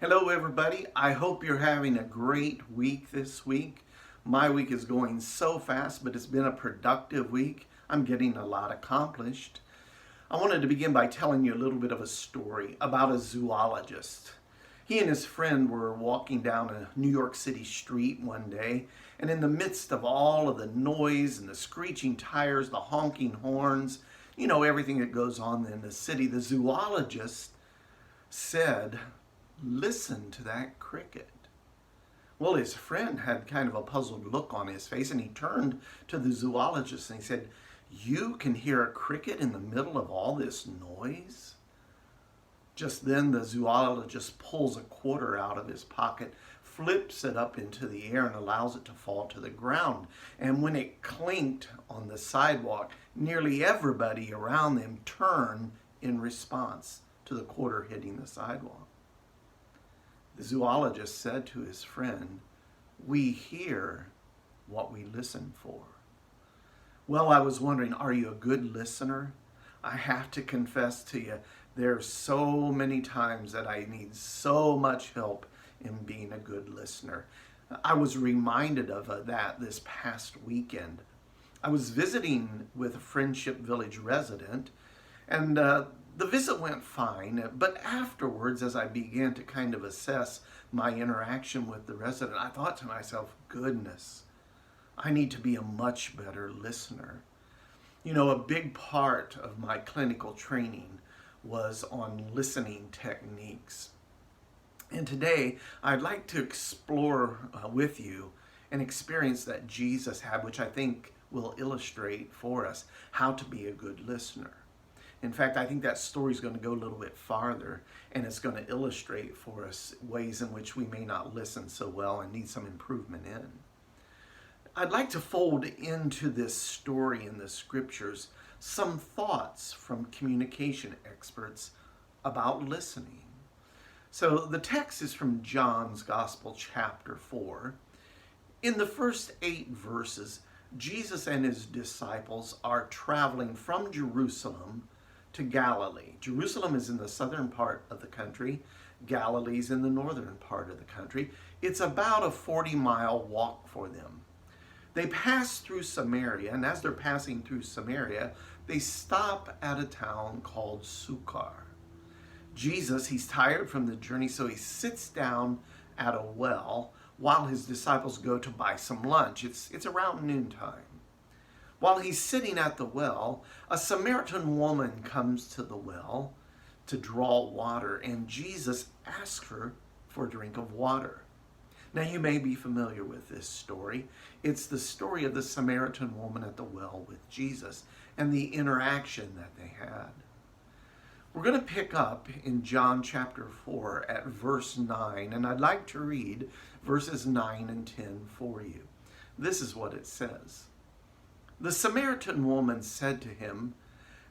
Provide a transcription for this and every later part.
Hello, everybody. I hope you're having a great week this week. My week is going so fast, but it's been a productive week. I'm getting a lot accomplished. I wanted to begin by telling you a little bit of a story about a zoologist. He and his friend were walking down a New York City street one day, and in the midst of all of the noise and the screeching tires, the honking horns, everything that goes on in the city, the zoologist said, "Listen to that cricket." Well, his friend had kind of a puzzled look on his face, and he turned to the zoologist and he said, "You can hear a cricket in the middle of all this noise?" Just then the zoologist pulls a quarter out of his pocket, flips it up into the air and allows it to fall to the ground. And when it clinked on the sidewalk, nearly everybody around them turned in response to the quarter hitting the sidewalk. The zoologist said to his friend, "We hear what we listen for." Well, I was wondering, are you a good listener? I have to confess to you, there's so many times that I need so much help in being a good listener. I was reminded of that this past weekend. I was visiting with a Friendship Village resident, and the visit went fine, but afterwards, as I began to kind of assess my interaction with the resident, I thought to myself, goodness, I need to be a much better listener. A big part of my clinical training was on listening techniques. And today, I'd like to explore with you an experience that Jesus had, which I think will illustrate for us how to be a good listener. In fact, I think that story is going to go a little bit farther, and it's going to illustrate for us ways in which we may not listen so well and need some improvement in. I'd like to fold into this story in the scriptures some thoughts from communication experts about listening. So the text is from John's Gospel, chapter 4. In the first 8 verses, Jesus and his disciples are traveling from Jerusalem to Galilee. Jerusalem is in the southern part of the country. Galilee's in the northern part of the country. It's about a 40-mile walk for them. They pass through Samaria, and as they're passing through Samaria, they stop at a town called Sychar. Jesus, he's tired from the journey, so he sits down at a well while his disciples go to buy some lunch. It's around noontime. While he's sitting at the well, a Samaritan woman comes to the well to draw water, and Jesus asks her for a drink of water. Now, you may be familiar with this story. It's the story of the Samaritan woman at the well with Jesus and the interaction that they had. We're going to pick up in John chapter 4 at verse 9, and I'd like to read verses 9 and 10 for you. This is what it says. The Samaritan woman said to him,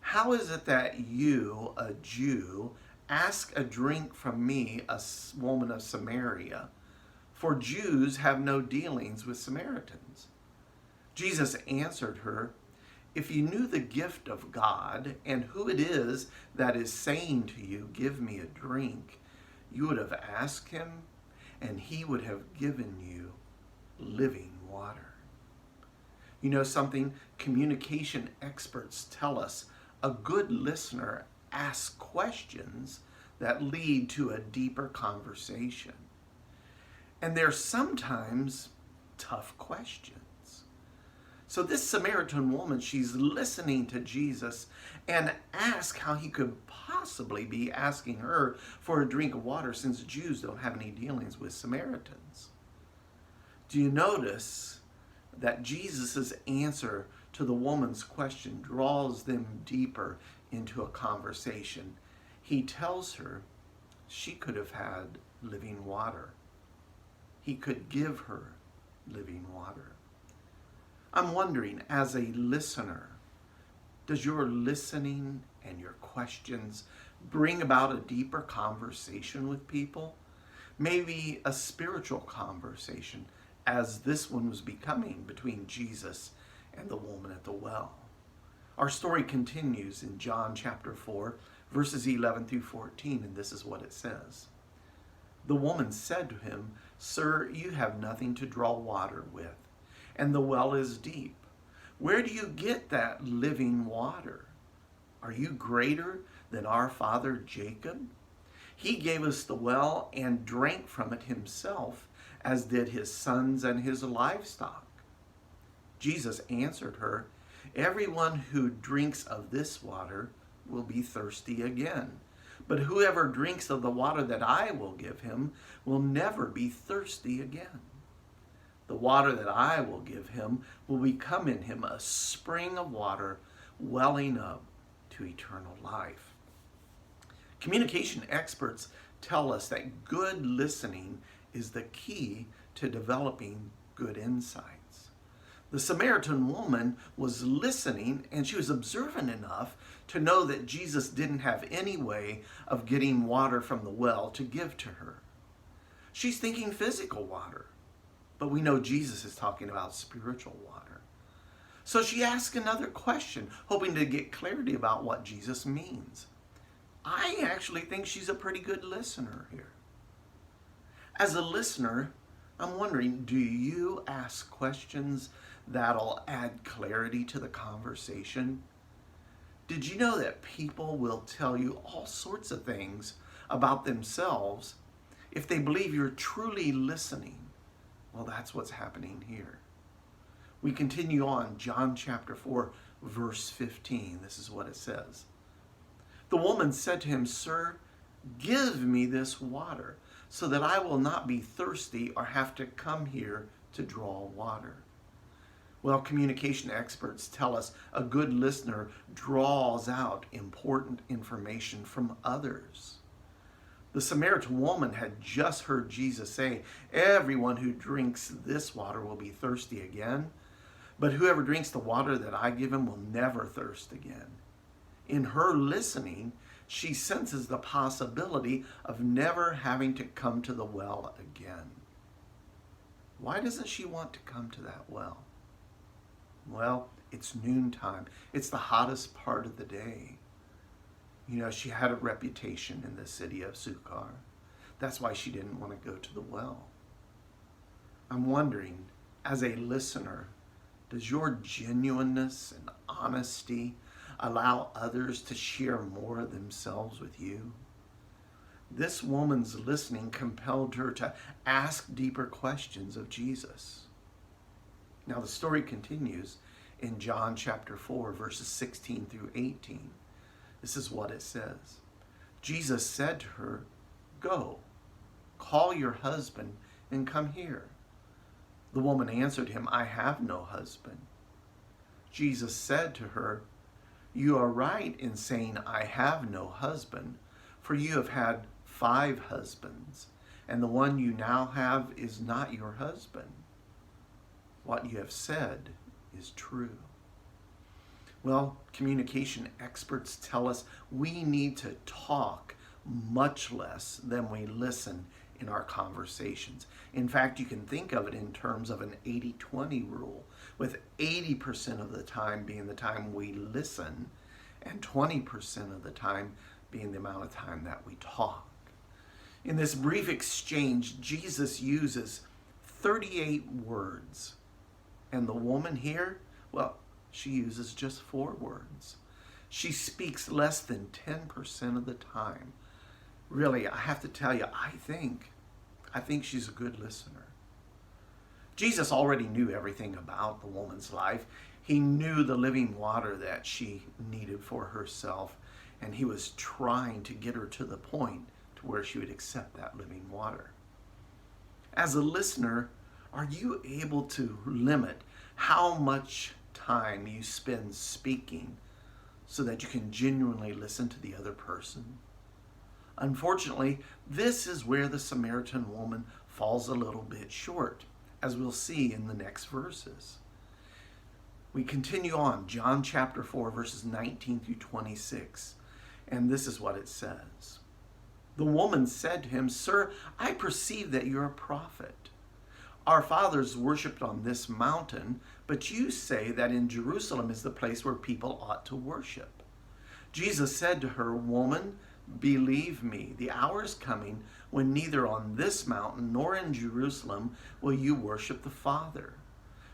"How is it that you, a Jew, ask a drink from me, a woman of Samaria? For Jews have no dealings with Samaritans." Jesus answered her, "If you knew the gift of God and who it is that is saying to you, 'Give me a drink,' you would have asked him, and he would have given you living water." You know something? Communication experts tell us a good listener asks questions that lead to a deeper conversation. And they're sometimes tough questions. So this Samaritan woman, she's listening to Jesus and asks how he could possibly be asking her for a drink of water since Jews don't have any dealings with Samaritans. Do you notice that Jesus' answer to the woman's question draws them deeper into a conversation? He tells her she could have had living water. He could give her living water. I'm wondering, as a listener, does your listening and your questions bring about a deeper conversation with people? Maybe a spiritual conversation, as this one was becoming between Jesus and the woman at the well. Our story continues in John chapter 4, verses 11 through 14, and this is what it says. The woman said to him, "Sir, you have nothing to draw water with, and the well is deep. Where do you get that living water? Are you greater than our father Jacob? He gave us the well and drank from it himself, as did his sons and his livestock." Jesus answered her, "Everyone who drinks of this water will be thirsty again. But whoever drinks of the water that I will give him will never be thirsty again. The water that I will give him will become in him a spring of water welling up to eternal life." Communication experts tell us that good listening is the key to developing good insights. The Samaritan woman was listening, and she was observant enough to know that Jesus didn't have any way of getting water from the well to give to her. She's thinking physical water, but we know Jesus is talking about spiritual water. So she asked another question, hoping to get clarity about what Jesus means. I actually think she's a pretty good listener here. As a listener, I'm wondering, do you ask questions that'll add clarity to the conversation? Did you know that people will tell you all sorts of things about themselves if they believe you're truly listening? Well, that's what's happening here. We continue on, John chapter 4, verse 15. This is what it says. The woman said to him, "Sir, give me this water, so that I will not be thirsty or have to come here to draw water." Well, communication experts tell us a good listener draws out important information from others. The Samaritan woman had just heard Jesus say, "Everyone who drinks this water will be thirsty again, but whoever drinks the water that I give him will never thirst again." In her listening, she senses the possibility of never having to come to the well again. Why doesn't she want to come to that well? Well, it's noontime. It's the hottest part of the day. You know, she had a reputation in the city of Sychar. That's why she didn't want to go to the well. I'm wondering, as a listener, does your genuineness and honesty allow others to share more of themselves with you? This woman's listening compelled her to ask deeper questions of Jesus. Now the story continues in John chapter 4, verses 16 through 18. This is what it says. Jesus said to her, "Go, call your husband and come here." The woman answered him, "I have no husband." Jesus said to her, "You are right in saying, 'I have no husband,' for you have had 5 husbands, and the one you now have is not your husband. What you have said is true." Well, communication experts tell us we need to talk much less than we listen in our conversations. In fact, you can think of it in terms of an 80-20 rule, with 80% of the time being the time we listen and 20% of the time being the amount of time that we talk. In this brief exchange, Jesus uses 38 words. And the woman here, well, she uses just 4 words. She speaks less than 10% of the time. Really, I have to tell you, I think she's a good listener. Jesus already knew everything about the woman's life. He knew the living water that she needed for herself, and he was trying to get her to the point to where she would accept that living water. As a listener, are you able to limit how much time you spend speaking so that you can genuinely listen to the other person? Unfortunately, this is where the Samaritan woman falls a little bit short, as we'll see in the next verses. We continue on, John chapter 4, verses 19 through 26, and this is what it says. The woman said to him, "Sir, I perceive that you're a prophet. Our fathers worshipped on this mountain, but you say that in Jerusalem is the place where people ought to worship." Jesus said to her, "Woman, Believe me, the hour is coming when neither on this mountain nor in Jerusalem will you worship the Father.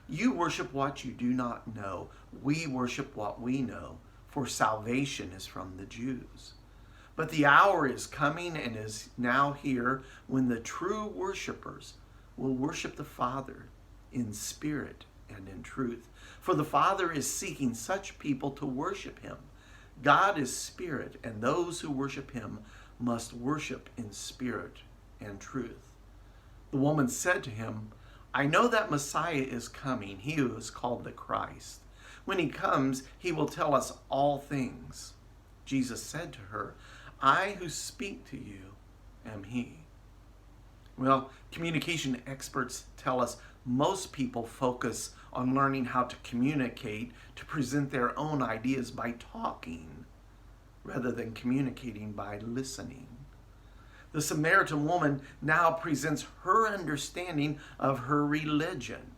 You worship what you do not know. We worship what we know, for salvation is from the Jews. But the hour is coming and is now here when the true worshipers will worship the Father in spirit and in truth. For the Father is seeking such people to worship him. God is spirit, and those who worship him must worship in spirit and truth. The woman said to him, I know that Messiah is coming, he who is called the Christ. When he comes, he will tell us all things. Jesus said to her, I who speak to you am he. Well, communication experts tell us most people focus on learning how to communicate, to present their own ideas by talking, rather than communicating by listening. The Samaritan woman now presents her understanding of her religion.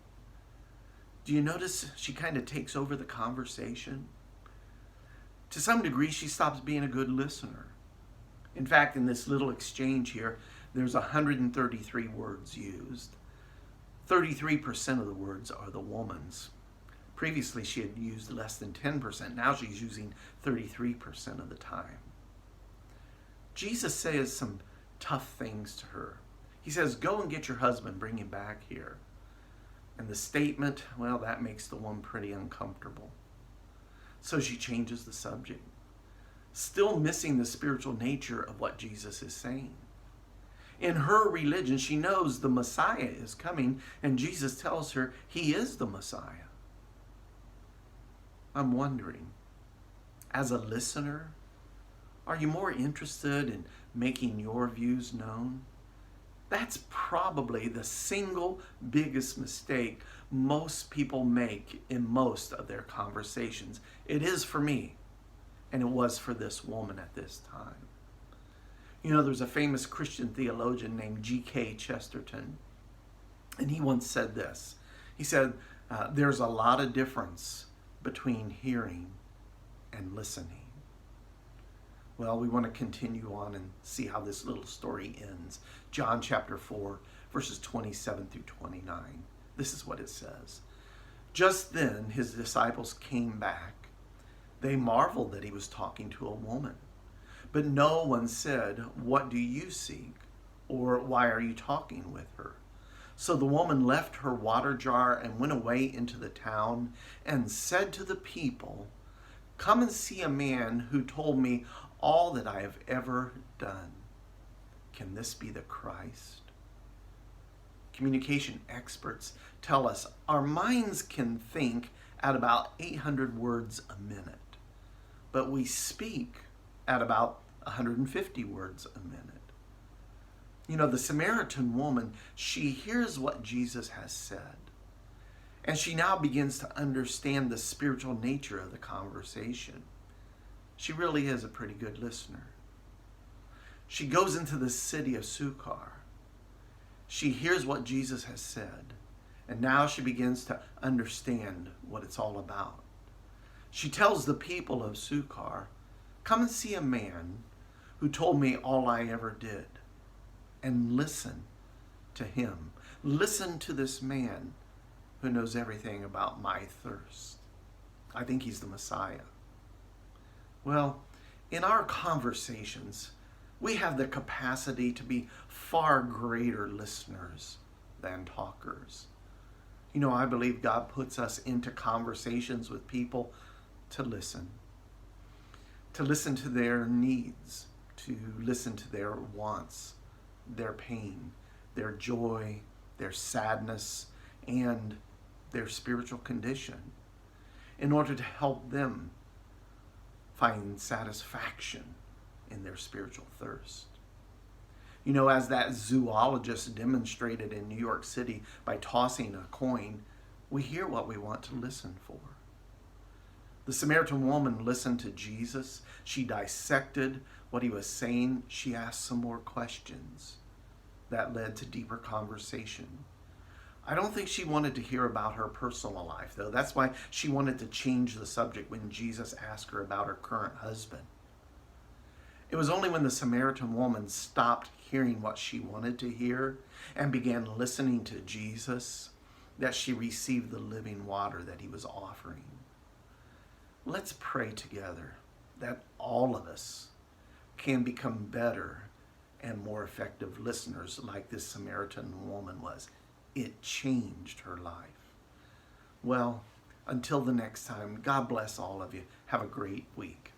Do you notice she kind of takes over the conversation? To some degree, she stops being a good listener. In fact, in this little exchange here, there's 133 words used. 33% of the words are the woman's. Previously, she had used less than 10%. Now she's using 33% of the time. Jesus says some tough things to her. He says, go and get your husband, bring him back here. And the statement, well, that makes the woman pretty uncomfortable. So she changes the subject, still missing the spiritual nature of what Jesus is saying. In her religion, she knows the Messiah is coming, and Jesus tells her he is the Messiah. I'm wondering, as a listener, are you more interested in making your views known? That's probably the single biggest mistake most people make in most of their conversations. It is for me, and it was for this woman at this time. You know, there's a famous Christian theologian named G.K. Chesterton, and he once said this. He said, there's a lot of difference between hearing and listening. Well, we want to continue on and see how this little story ends. John chapter 4, verses 27 through 29. This is what it says. Just then his disciples came back. They marveled that he was talking to a woman. But no one said, what do you seek? Or why are you talking with her? So the woman left her water jar and went away into the town and said to the people, come and see a man who told me all that I have ever done. Can this be the Christ? Communication experts tell us our minds can think at about 800 words a minute, but we speak at about 150 words a minute. You know, the Samaritan woman, she hears what Jesus has said, and she now begins to understand the spiritual nature of the conversation. She really is a pretty good listener. She goes into the city of Sychar. She hears what Jesus has said, and now she begins to understand what it's all about. She tells the people of Sychar, come and see a man who told me all I ever did. And listen to him. Listen to this man who knows everything about my thirst. I think he's the Messiah. Well, in our conversations, we have the capacity to be far greater listeners than talkers. You know, I believe God puts us into conversations with people to listen to their needs, to listen to their wants, their pain, their joy, their sadness, and their spiritual condition, in order to help them find satisfaction in their spiritual thirst. You know, as that zoologist demonstrated in New York City by tossing a coin, we hear what we want to listen for. The Samaritan woman listened to Jesus. She dissected what he was saying. She asked some more questions that led to deeper conversation. I don't think she wanted to hear about her personal life, though. That's why she wanted to change the subject when Jesus asked her about her current husband. It was only when the Samaritan woman stopped hearing what she wanted to hear and began listening to Jesus that she received the living water that he was offering. Let's pray together that all of us can become better and more effective listeners like this Samaritan woman was. It changed her life. Well, until the next time, God bless all of you. Have a great week.